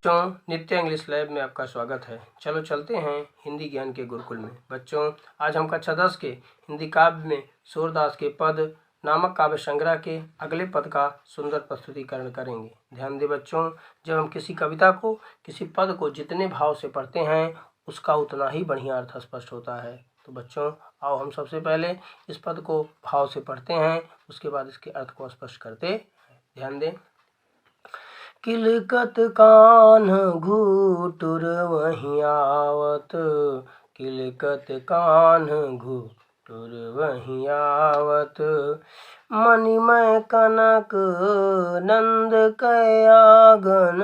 बच्चों, नित्य English lab में आपका स्वागत है। चलो चलते हैं हिंदी ज्ञान के गुरुकुल में। बच्चों, आज हम कक्षा 10 के हिंदी काव्य में सूरदास के पद नामक काव्य संग्रह के अगले पद का सुंदर प्रस्तुतिकरण करेंगे। ध्यान दें बच्चों, जब हम किसी कविता को, किसी पद को जितने भाव से पढ़ते हैं उसका उतना ही बढ़िया अर्थ स्पष्ट होता है। तो बच्चों, आओ हम सबसे पहले इस पद को भाव से पढ़ते हैं, उसके बाद इसके अर्थ को स्पष्ट करते हैं। ध्यान दें। किलकत कान्ह घूटुर वहीं आवत, किलकत कान्ह घूटुर वहीं आवत। मणिमय कनक नंद कै आंगन,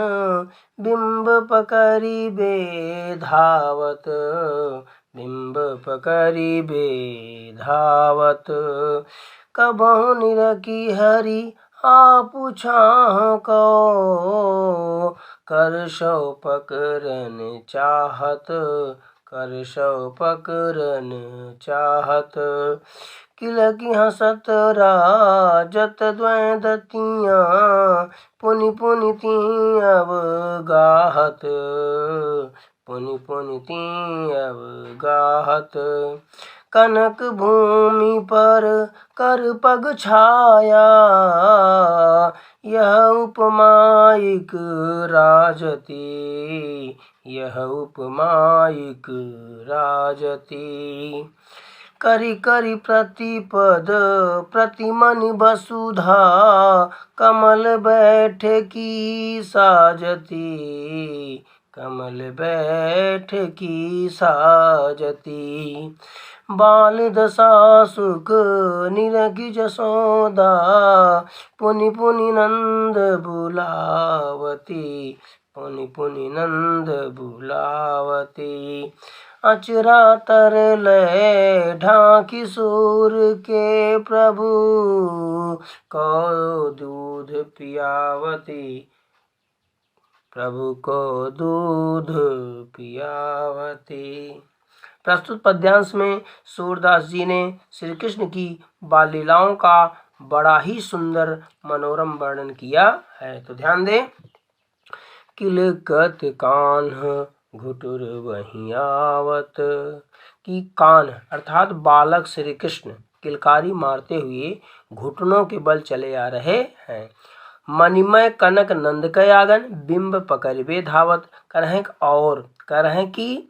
बिंब पकड़ी बेधावत, बिंब पकड़ी बेधावत। कबहु निरखी हरि आपु छाह को, करशौ पकरन चाहत, करशौ पकरन चाहत। किलकी हंसत राजत द्वैदतियाँ, पुनि पुनि ती अवगाहत, पुनि पुनि ती अवगाहत। कनक भूमि पर कर पग छाया, यह उपमायिक राजती, यह उपमायिक राजती। करि करि प्रतिपद प्रतिमनि वसुधा, कमल बैठ की साजती, कमल बैठ की साजती। बाल दशा सुख निरखी जसोदा, पुनि पुनि नंद बुलावती, पुनि पुनि नंद बुलावती। अचरा तरले ढाकी सूर के, प्रभु को दूध पियावती, प्रभु को दूध पियावती। प्रस्तुत पद्यांश में सूरदास जी ने श्री कृष्ण की बाल लीलाओं का बड़ा ही सुंदर मनोरम वर्णन किया है। तो ध्यान दें। किलकत कान्ह घुटुर वहीं आवत, कि कान्ह अर्थात बालक श्री कृष्ण किलकारी मारते हुए घुटनों के बल चले आ रहे हैं। मणिमय कनक नंद कै आंगन, बिंब पकड़बे धावत। करहें कि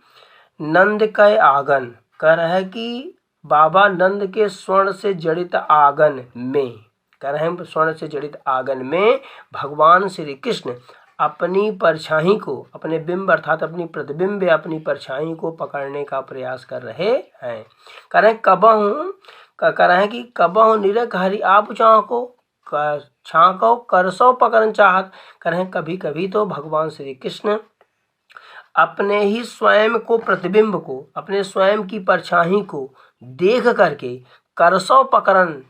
नंद कै आंगन, करह कि बाबा नंद के स्वर्ण से जड़ित आंगन में, करहें स्वर्ण से जड़ित आंगन में भगवान श्री कृष्ण अपनी परछाई को, अपने बिंब अर्थात अपनी प्रतिबिंब या अपनी परछाई को पकड़ने का प्रयास कर रहे हैं। करें कि कबहु निरख हरि आप छाको, छाको करसो पकड़न चाहत। करें कभी कभी तो भगवान श्री कृष्ण अपने ही स्वयं को, प्रतिबिंब को, अपने स्वयं की परछाई को देख करके करसो पकड़न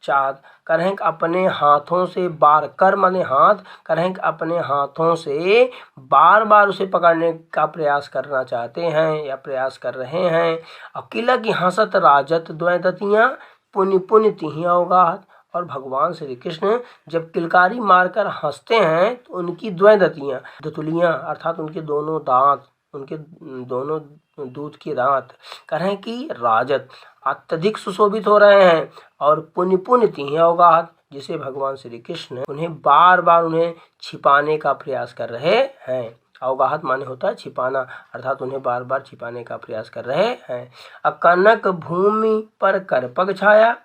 चाहत। करें अपने हाथों से बार कर माने हाथ, करें अपने हाथों से बार बार उसे पकड़ने का प्रयास करना चाहते हैं या प्रयास कर रहे हैं। अकिला की हंसत राजत द्वैदतियाँ, पुनि पुनि तिहिया अवगाहत। और भगवान श्री कृष्ण जब किलकारी मारकर हंसते हैं तो उनकी द्वैदतियाँ, दतुलियाँ अर्थात उनके दोनों दांत, उनके दोनों दूध के दांत करें कि राजत अत्यधिक सुशोभित हो रहे हैं। और पुनि पुनि तिहिया अवगाहत, जिसे भगवान श्री कृष्ण उन्हें बार बार उन्हें छिपाने का प्रयास कर रहे हैं। अवगाहत माने होता है छिपाना, अर्थात उन्हें बार बार छिपाने का प्रयास कर रहे हैं। कनक भूमि पर कर पग छाया,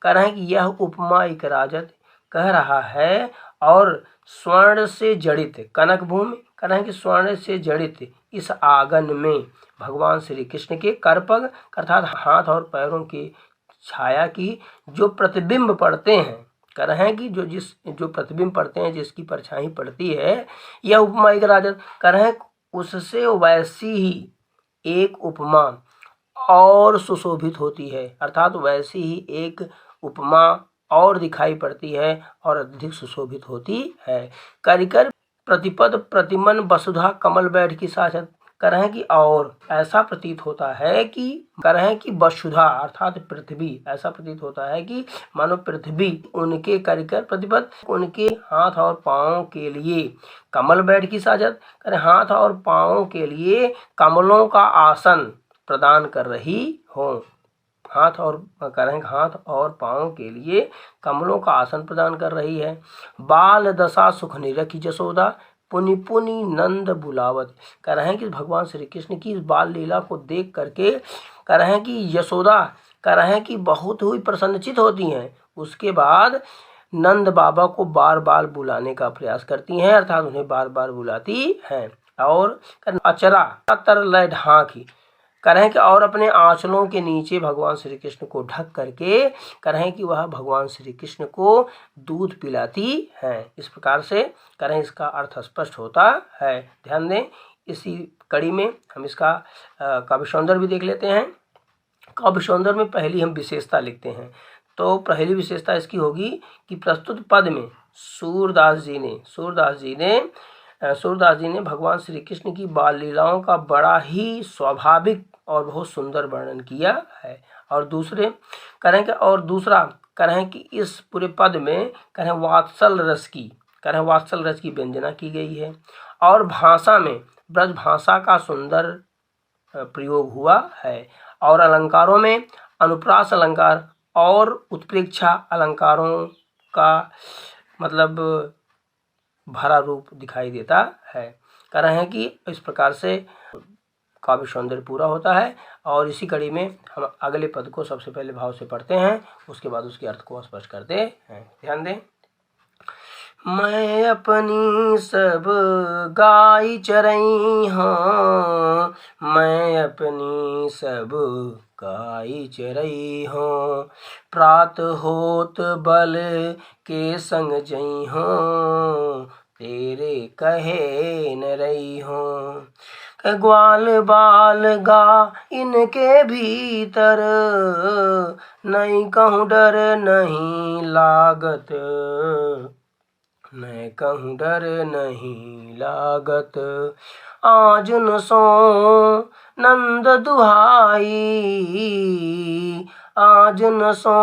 करें कि यह उपमा एक राजत कह रहा है। और स्वर्ण से जड़ित कनक भूमि, करें कि स्वर्ण से जड़ित इस आंगन में भगवान श्री कृष्ण के करपग अर्थात हाथ और पैरों की छाया की जो प्रतिबिंब पड़ते हैं, करें कि जो प्रतिबिंब पड़ते हैं, जिसकी परछाई पड़ती है, यह उपमा एक राजत करें उससे वैसी ही एक उपमा और सुशोभित होती है, अर्थात वैसी ही एक उपमा और दिखाई पड़ती है और अधिक सुशोभित होती है। करिकर प्रतिपद प्रतिमन वसुधा, कमल बैठ की साजत। कह रहे हैं कि और ऐसा प्रतीत होता है कि कह रहे हैं कि वसुधा अर्थात पृथ्वी, ऐसा प्रतीत होता है कि मानो पृथ्वी उनके कर प्रतिपद, उनके हाथ और पाँव के लिए कमल बैठ की साजत, कह रहे हाथ और पाँव के लिए कमलों का आसन प्रदान कर रही हो। हाथ और कह रहे हैं हाथ और पाँव के लिए कमलों का आसन प्रदान कर रही है। बाल दशा सुख निरखी जसोदा पुनि पुनि नंद बुलावत, कह रहे हैं कि भगवान श्री कृष्ण की इस बाल लीला को देख करके कह रहे हैं कि यशोदा कह रहे हैं कि बहुत ही प्रसन्नचित होती हैं। उसके बाद नंद बाबा को बार बार बुलाने का प्रयास करती हैं, अर्थात उन्हें बार बार बुलाती हैं। और अचरा तर लय ढांकी, कह रहे हैं कि और अपने आंचलों के नीचे भगवान श्री कृष्ण को ढक करके कह रहे हैं कि वह भगवान श्री कृष्ण को दूध पिलाती हैं। इस प्रकार से कह रहे हैं इसका अर्थ स्पष्ट होता है। ध्यान दें, इसी कड़ी में हम इसका काव्य सौंदर्य भी देख लेते हैं। काव्य सौंदर्य में पहली हम विशेषता लिखते हैं, तो पहली विशेषता इसकी होगी कि प्रस्तुत पद में सूरदास जी ने भगवान श्री कृष्ण की बाल लीलाओं का बड़ा ही स्वाभाविक और बहुत सुंदर वर्णन किया है। और दूसरा कह रहे हैं कि इस पूरे पद में कह रहे हैं वात्सल रस की व्यंजना की गई है। और भाषा में ब्रज भाषा का सुंदर प्रयोग हुआ है। और अलंकारों में अनुप्रास अलंकार और उत्प्रेक्षा अलंकारों का मतलब भरा रूप दिखाई देता है। कह रहे हैं कि इस प्रकार से काव्य सौंदर्य पूरा होता है। और इसी कड़ी में हम अगले पद को सबसे पहले भाव से पढ़ते हैं, उसके बाद उसके अर्थ को स्पष्ट करते हैं। ध्यान दें, मैं अपनी सब गाय चरई हूँ, मैं अपनी सब गाय चरई हूँ, प्रात होत बल के संग जई हूँ, तेरे कहे न रही हूँ। ग्वाल बाल गा इनके भीतर, नहीं कहूँ डर नहीं लागत, मैं कहूँ डर नहीं लागत। आज न सो नंद दुहाई, आज न सो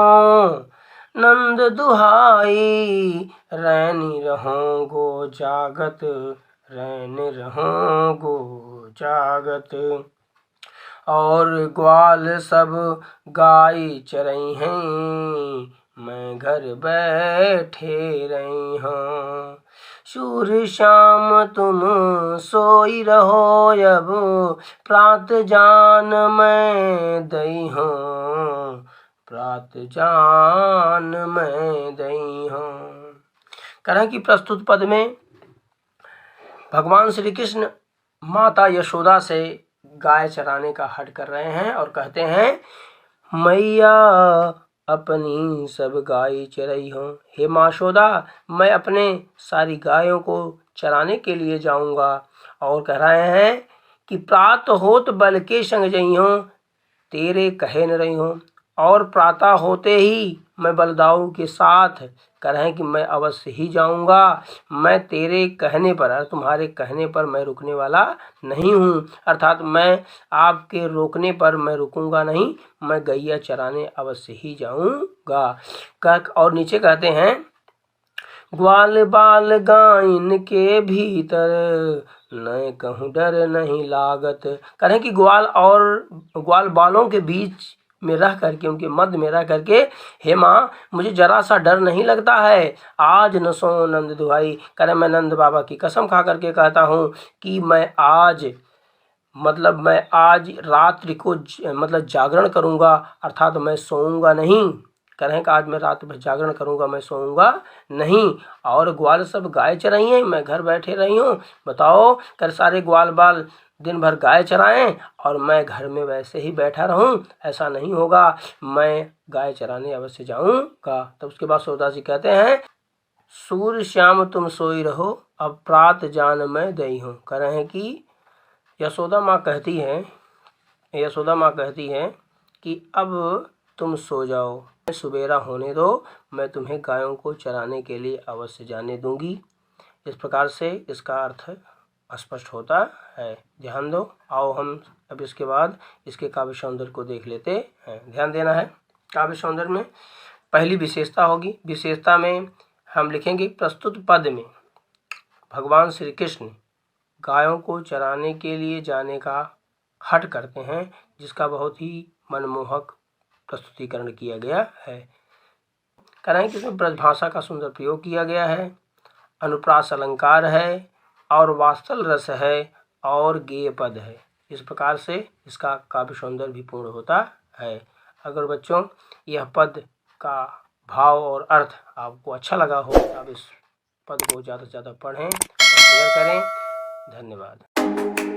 नंद दुहाई, रैनी रहो गो जागत, रैन रहो गो जागत। और ग्वाल सब गाय चरई हैं, मैं घर बैठे रही हूँ। सूर्य शाम तुम सोई रहो, अब प्रात जान मैं दई हूँ, प्रात जान मैं दई हूँ। कह रहे हैं कि प्रस्तुत पद में भगवान श्री कृष्ण माता यशोदा से गाय चराने का हट कर रहे हैं और कहते हैं, मैया अपनी सब गाय चरई हूँ, हे माँ यशोदा मैं अपने सारी गायों को चराने के लिए जाऊंगा। और कह रहे हैं कि प्रात होत बल के संग जई हूँ, तेरे कहे न रही हूँ। और प्रातः होते ही मैं बलदाऊ के साथ कह रहे हैं कि मैं अवश्य ही जाऊंगा, मैं तेरे कहने पर, तुम्हारे कहने पर मैं रुकने वाला नहीं हूँ, अर्थात मैं आपके रोकने पर मैं रुकूंगा नहीं, मैं गैया चराने अवश्य ही जाऊंगा। और नीचे कहते हैं, ग्वाल बाल गाइन के भीतर, न कहूँ डर नहीं लागत। कह रहे हैं कि ग्वाल बालों के बीच में रह करके, उनके मध्य में रह करके, हे माँ मुझे जरा सा डर नहीं लगता है। आज न सो नंद दुहाई, कह रहे मैं नंद बाबा की कसम खा करके कहता हूँ कि मैं आज रात्रि को जागरण करूँगा, अर्थात मैं सोऊंगा नहीं। कह रहे हैं कि आज मैं रात भर जागरण करूँगा, मैं सोऊंगा नहीं। और ग्वाल सब गाय चराई हैं, मैं घर बैठे रही हूँ। बताओ, कर सारे ग्वाल बाल दिन भर गाय चराएं और मैं घर में वैसे ही बैठा रहूं, ऐसा नहीं होगा, मैं गाय चराने अवश्य जाऊंगा। तब उसके बाद यशोदा जी कहते हैं, सूर्य श्याम तुम सोई रहो, अब प्रात जान मैं दई हूँ। कह रहे हैं कि यशोदा माँ कहती है कि अब तुम सो जाओ, सुबेरा होने दो, मैं तुम्हें गायों को चराने के लिए अवश्य जाने दूंगी। इस प्रकार से इसका अर्थ स्पष्ट होता है। ध्यान दो। आओ हम अब इसके बाद इसके काव्य सौंदर्य को देख लेते हैं। ध्यान देना है। काव्य सौंदर्य में पहली विशेषता होगी। विशेषता में हम लिखेंगे प्रस्तुत पद में भगवान श्री कृष्ण गायों को चराने के लिए जाने का हठ करते हैं, जिसका बहुत ही मनमोहक प्रस्तुतिकरण किया गया है। करें कि इसमें ब्रजभाषा का सुंदर प्रयोग किया गया है, अनुप्रास अलंकार है और वात्सल रस है और गेय पद है। इस प्रकार से इसका काव्य सौंदर्य भी पूर्ण होता है। अगर बच्चों यह पद का भाव और अर्थ आपको अच्छा लगा हो तो आप इस पद को ज़्यादा से ज़्यादा पढ़ें और शेयर करें। धन्यवाद।